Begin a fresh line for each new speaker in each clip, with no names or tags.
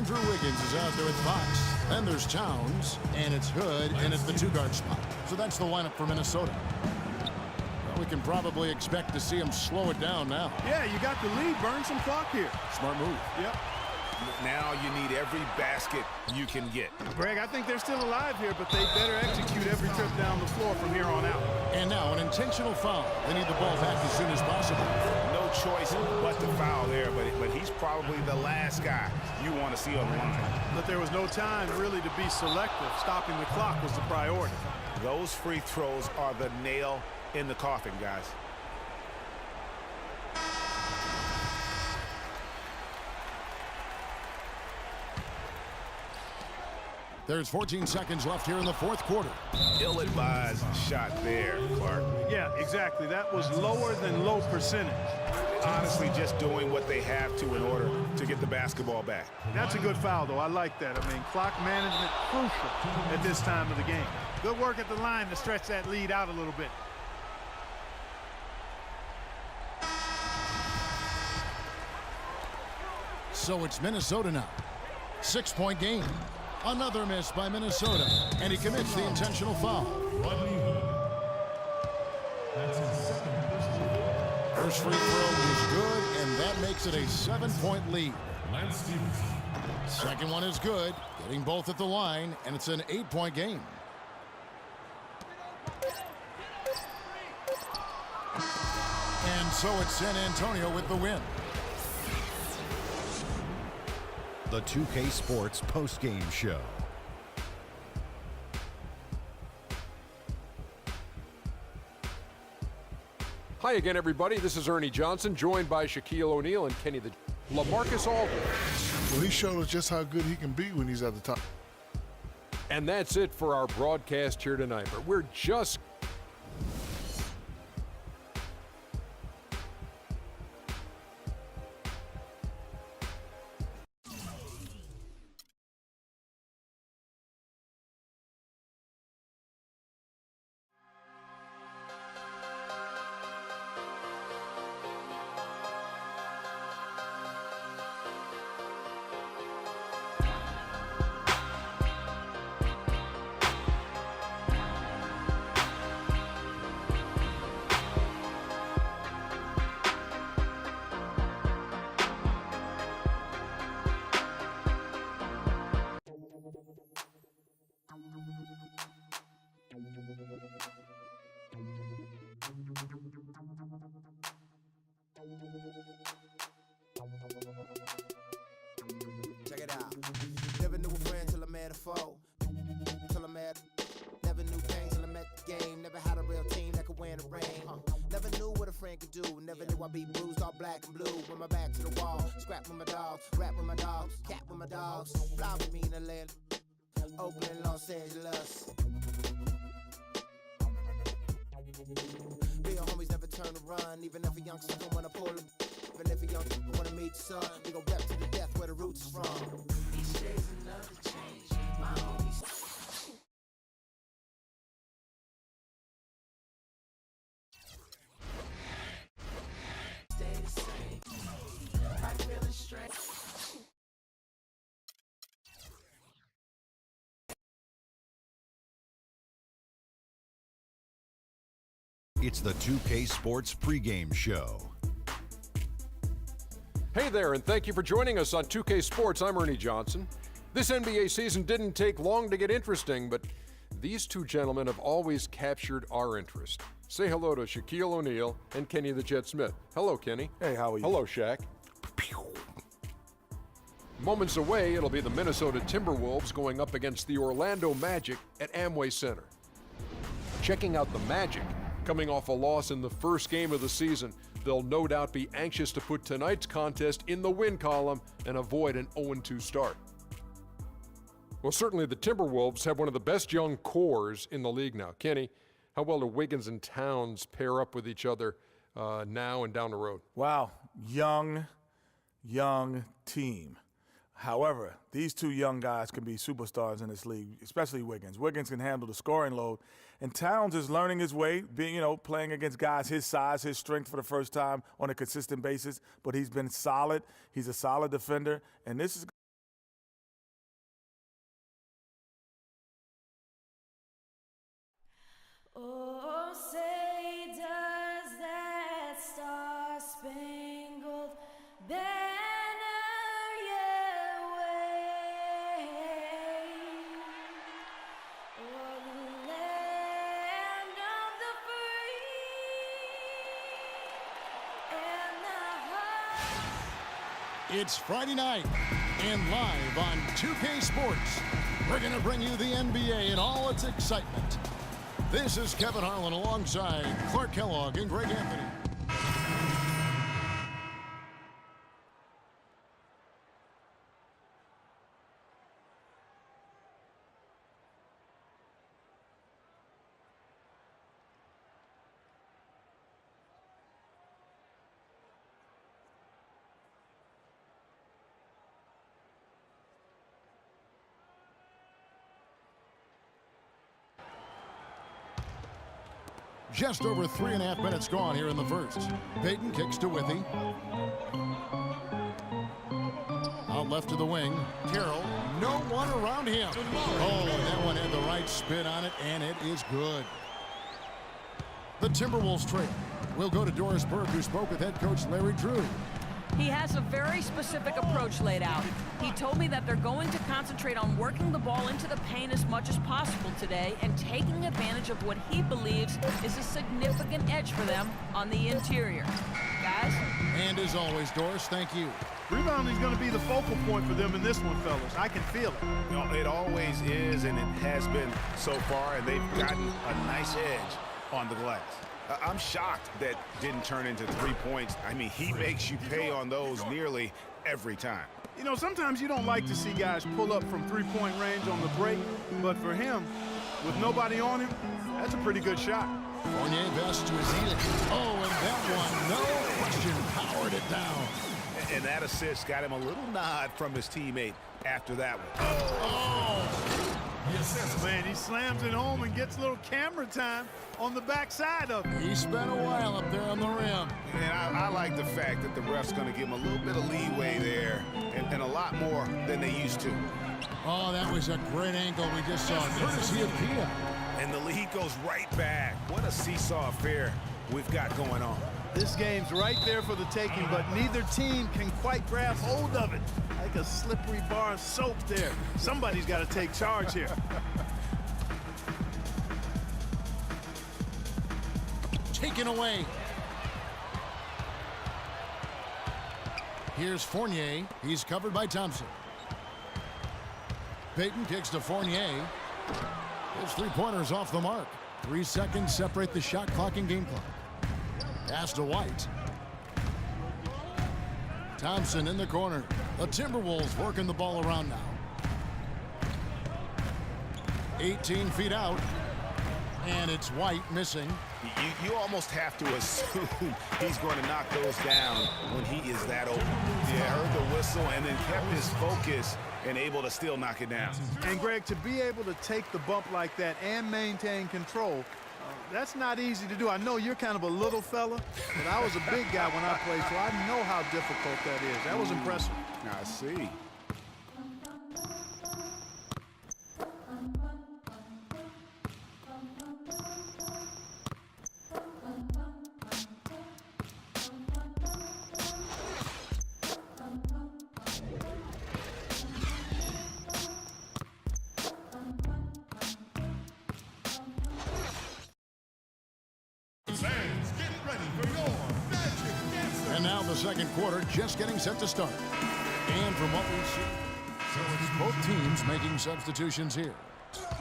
Andrew Wiggins is out there with Fox. Then there's Towns, and it's Hood in at the two-guard spot. So that's the lineup for Minnesota. Well, we can probably expect to see him slow it down now.
Yeah, you got the lead. Burn some clock here.
Smart move.
Yep.
Now you need every basket you can get.
Greg, I think they're still alive here, but they better execute every trip down the floor from here on out.
And now an intentional foul. They need the ball back as soon as possible.
No choice but to foul there, but he's probably the last guy you want to see on the line.
But there was no time really to be selective. Stopping the clock was the priority.
Those free throws are the nail in the coffin, guys.
There's 14 seconds left here in the fourth quarter.
Ill-advised shot there, Clark.
Yeah, exactly. That was lower than low percentage.
Honestly, just doing what they have to in order to get the basketball back.
That's a good foul, though. I like that. I mean, clock management crucial at this time of the game. Good work at the line to stretch that lead out a little bit.
So it's Minnesota now. 6-point game. Another miss by Minnesota, and he commits the intentional foul. First free throw is good, and that makes it a 7-point lead. Second one is good, getting both at the line, and it's an 8-point game. And so it's San Antonio with the win.
The 2K Sports postgame show.
Hi again, everybody. This is Ernie Johnson, joined by Shaquille O'Neal and Kenny the LaMarcus Aldridge.
Well, he showed us just how good he can be when he's at the top.
And that's it for our broadcast here tonight. But we're just
check it out. Never knew a friend till I met a foe. Till I met. Never knew pain till I met the game. Never had a real team that could win the rain. Never knew what a friend could do. Never knew I'd be bruised all black and blue. With my back to the wall. Scrap with my dogs. Rap with my dogs. Cat with my dogs. Fly with me in Atlanta. Oakland, Los Angeles. Real homies never turn to run. Even if a youngster don't wanna pull them. Even if a youngster wanna meet the sun. We gon' rap to the death where the roots is from. Each day's another change. My homies. Stay the same. I'm feeling straight.
It's the 2K Sports pregame show.
Hey there, and thank you for joining us on 2K Sports. I'm Ernie Johnson. This NBA season didn't take long to get interesting, but these two gentlemen have always captured our interest. Say hello to Shaquille O'Neal and Kenny the Jet Smith. Hello, Kenny.
Hey, how are you?
Hello, Shaq. Moments away, it'll be the Minnesota Timberwolves going up against the Orlando Magic at Amway Center. Checking out the Magic, coming off a loss in the first game of the season, they'll no doubt be anxious to put tonight's contest in the win column and avoid an 0-2 start. Well, certainly the Timberwolves have one of the best young cores in the league now. Kenny, how well do Wiggins and Towns pair up with each other now and down the road?
Wow, young team. However, these two young guys can be superstars in this league, especially Wiggins. Wiggins can handle the scoring load, and Towns is learning his way, playing against guys his size, his strength for the first time on a consistent basis. But he's been solid. He's a solid defender, and this is
Oh, say does that star-spangled banner yet wave o'er the land of the free and the heart.
It's Friday night, and live on 2K Sports, we're going to bring you the NBA in all its excitement. This is Kevin Harlan alongside Clark Kellogg and Greg Anthony. Just over 3.5 minutes gone here in the first. Payton kicks to Withy. Out left to the wing. Carroll, no one around him. Oh, and that one had the right spin on it, and it is good. The Timberwolves trail. We'll go to Doris Burke, who spoke with head coach Larry Drew.
He has a very specific approach laid out. He told me that they're going to concentrate on working the ball into the paint as much as possible today and taking advantage of what he believes is a significant edge for them on the interior. Guys?
And as always, Doris, thank you.
Rebounding is going to be the focal point for them in this one, fellas. I can feel it.
You know, it always is, and it has been so far, and they've gotten a nice edge on the glass. I'm shocked that didn't turn into 3 points. I mean, he makes you pay on those nearly every time.
You know, sometimes you don't like to see guys pull up from three-point range on the break, but for him, with nobody on him, that's a pretty good shot.
Fournier best to his Edith. Oh, and that one, no question, powered it down.
And that assist got him a little nod from his teammate after that one.
Oh! Yes, man, he slams it home and gets a little camera time on the backside of it.
He spent a while up there on the rim.
And I like the fact that the ref's going to give him a little bit of leeway there and a lot more than they used to.
Oh, that was a great angle we just saw, courtesy of Pia.
And the lead goes right back. What a seesaw affair we've got going on.
This game's right there for the taking, but neither team can quite grab hold of it. Like a slippery bar of soap there. Somebody's got to take charge here.
Taken away. Here's Fournier. He's covered by Thompson. Payton kicks to Fournier. His three-pointers off the mark. 3 seconds separate the shot clock and game clock. Pass to White. Thompson in the corner. The Timberwolves working the ball around now. 18 feet out. And it's White missing.
You almost have to assume he's going to knock those down when he is that open. Yeah, heard the whistle and then kept his focus and able to still knock it down.
And, Greg, to be able to take the bump like that and maintain control, that's not easy to do. I know you're kind of a little fella, but I was a big guy when I played, so I know how difficult that is. That was impressive.
I see.
And now the second quarter just getting set to start. And from what we see, so it's both teams making substitutions here.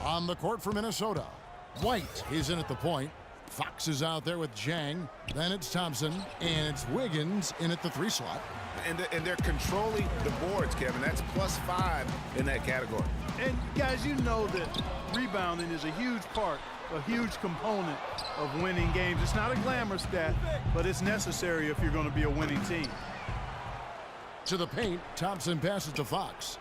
On the court for Minnesota, White is in at the point. Fox is out there with Jang. Then it's Thompson, and it's Wiggins in at the 3 slot.
And they're controlling the boards, Kevin. That's +5 in that category.
And, guys, you know that rebounding is a huge part, a huge component of winning games. It's not a glamour stat, but it's necessary if you're going to be a winning team.
To the paint, Thompson passes to Fox.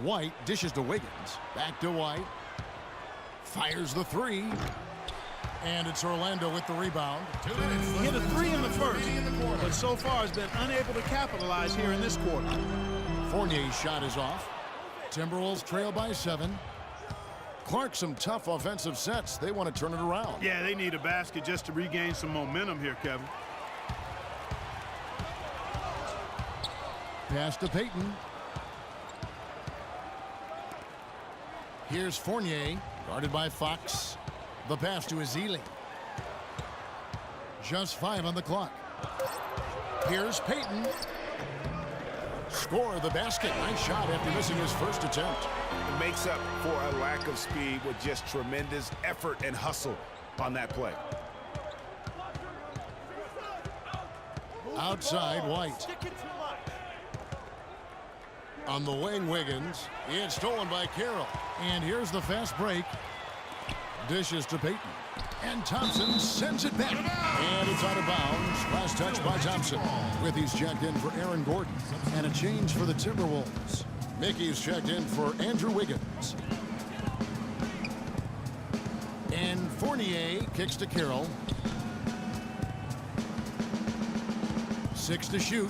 White dishes to Wiggins. Back to White. Fires the 3. And it's Orlando with the rebound.
He hit a 3 in the first, but so far has been unable to capitalize here in this quarter.
Fournier's shot is off. Timberwolves trail by 7. Clark, some tough offensive sets. They want to turn it around.
Yeah, they need a basket just to regain some momentum here, Kevin.
Pass to Payton. Here's Fournier, guarded by Fox. The pass to Ezeli. Just 5 on the clock. Here's Payton. Score the basket. Nice shot after missing his first attempt.
It makes up for a lack of speed with just tremendous effort and hustle on that play.
Outside, White. On the wing, Wiggins. It's stolen by Carroll. And here's the fast break. Dishes to Payton. And Thompson sends it back. And it's out of bounds. Last touch by Thompson. Withy's checked in for Aaron Gordon. And a change for the Timberwolves. Mickey's checked in for Andrew Wiggins. And Fournier kicks to Carroll. 6 to shoot.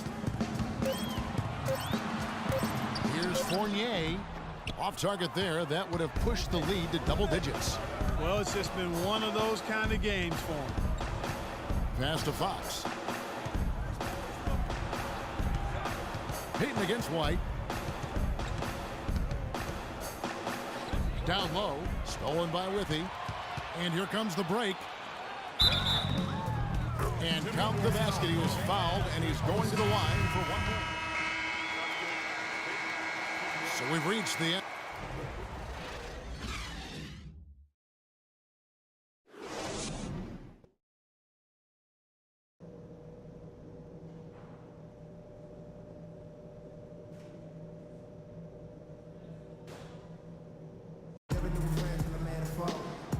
Here's Fournier. Off target there. That would have pushed the lead to double digits.
Well, it's just been one of those kind of games for him.
Pass to Fox. Payton against White. Down low. Stolen by Withy. And here comes the break. And count the basket. He was fouled, and he's going to the line for one more. So we've reached the end.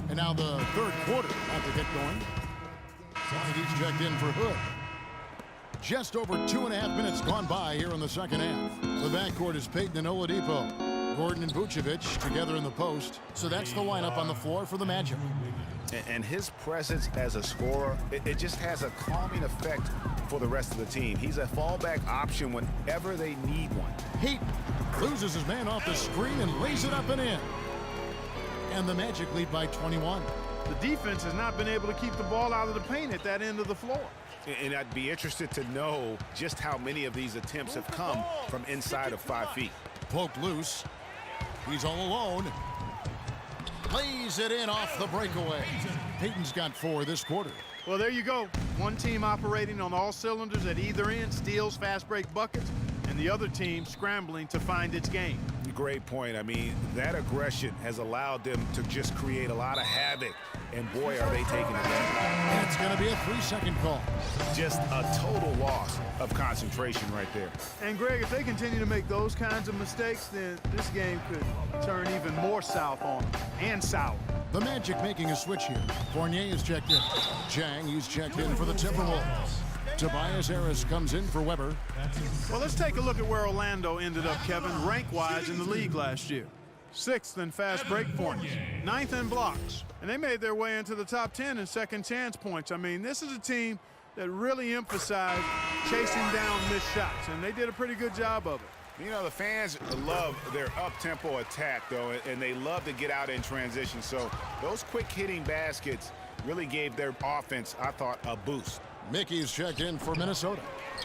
And now the third quarter about to get going. He's checked in for Hood. Just over 2.5 minutes gone by here in the second half. The backcourt is Payton and Oladipo. Gordon and Vucevic together in the post. So that's the lineup on the floor for the Magic.
And his presence as a scorer, it just has a calming effect for the rest of the team. He's a fallback option whenever they need one.
Payton loses his man off the screen and lays it up and in. And the Magic lead by 21.
The defense has not been able to keep the ball out of the paint at that end of the floor.
And I'd be interested to know just how many of these attempts have come from inside of 5 feet.
Poked loose. He's all alone. Plays it in off the breakaway. Payton's got 4 this quarter.
Well, there you go. One team operating on all cylinders at either end, steals, fast break buckets, and the other team scrambling to find its game.
Great point. I mean, that aggression has allowed them to just create a lot of havoc. And boy, are they taking it.
It's going to be a 3-second call.
Just a total loss of concentration right there.
And Greg, if they continue to make those kinds of mistakes, then this game could turn even more south on them, and sour.
The Magic making a switch here. Fournier is checked in. Chang, he's checked in for the Timberwolves. Tobias Harris comes in for Weber.
Well, let's take a look at where Orlando ended up, Kevin, rank-wise in the league last year. 6th in fast break points, 9th in blocks, and they made their way into the top 10 in second chance points. I mean, this is a team that really emphasized chasing down missed shots, and they did a pretty good job of it.
You know, the fans love their up-tempo attack, though, and they love to get out in transition. So those quick-hitting baskets really gave their offense, I thought, a boost.
Mickey's checked in for Minnesota.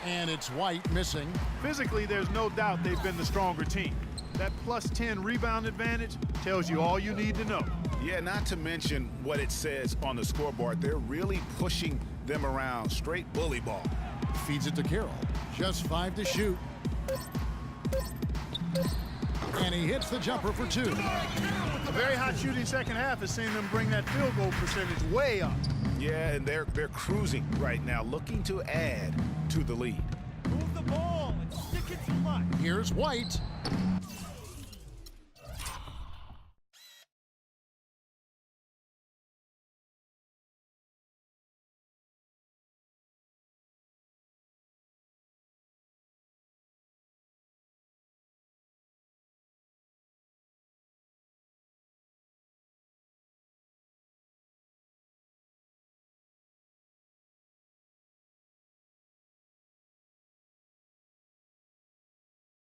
And it's White missing.
Physically, there's no doubt they've been the stronger team. That plus 10 rebound advantage tells you all you need to know.
Yeah, not to mention what it says on the scoreboard. They're really pushing them around. Straight bully ball.
Feeds it to Carroll. Just 5 to shoot. And he hits the jumper for 2.
A very hot shooting second half has seen them bring that field goal percentage way up.
Yeah, and they're cruising right now, looking to add to the lead.
Move the ball and stick it to Mike.
Here's White.